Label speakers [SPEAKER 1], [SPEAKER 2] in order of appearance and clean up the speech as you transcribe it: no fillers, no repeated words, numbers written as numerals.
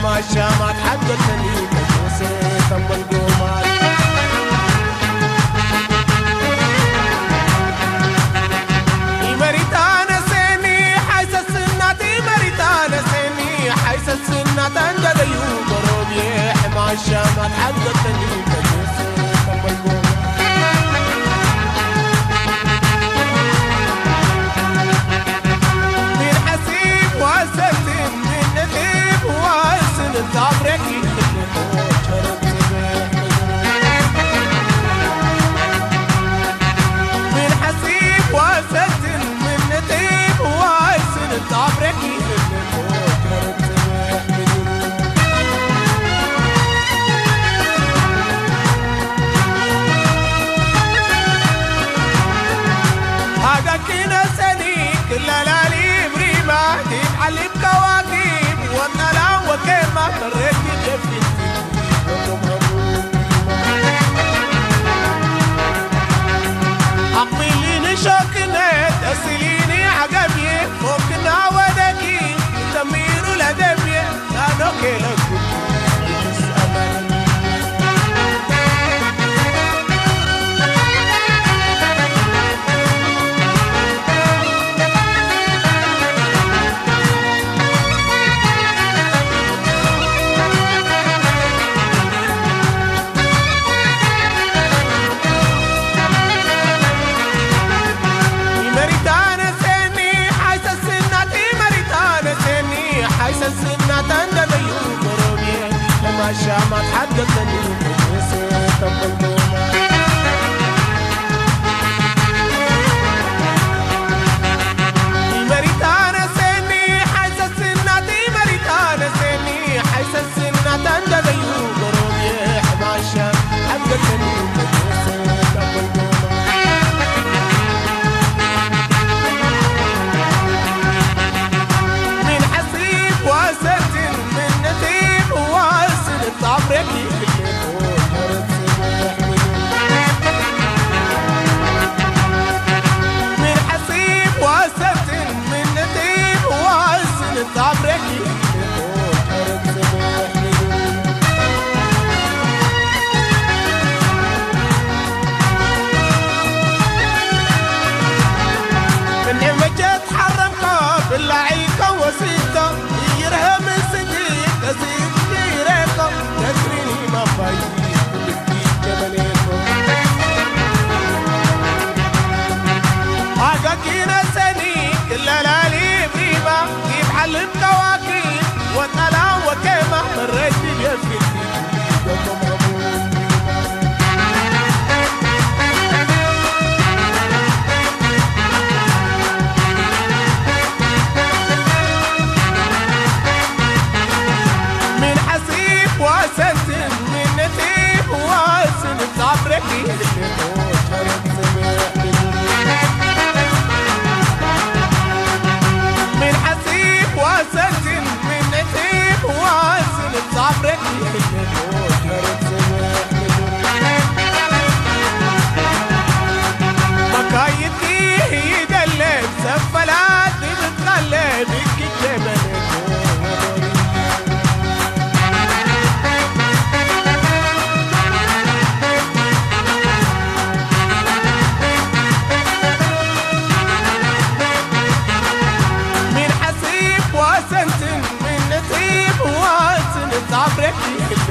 [SPEAKER 1] لما الشامات حقتني بجوسي ثم القومات مريتانا سيني حيث السنة مريتانا سيني حيث السنة تنجد يوم ربيع مع الشامات حقتني بجوسي ثم القومات الشامات حقتني بجوسي ثم القومات مريتانا سيني حيث السنة مريتانا سيني حيث السنة تنجد يوم ربيع مع الشام حقتني بجوسي ثم القومات من حسيب واسد من نتيب صبركي من حسيب واسد من نديب واسن صبركي من وجه تحرمك باللعيكة وسيطة يرهم السجين تزيد جيريكة تدريني ما بايدي بدي جبليكم حقاكينا سني كل لالي بريبة جيب حلم كواكب والنلا وكيمة مريت بيفكر من حسيب واسد من نتيب واسن صبركي مكايدي هي دلب سفلات بتغلب الجبل صبركي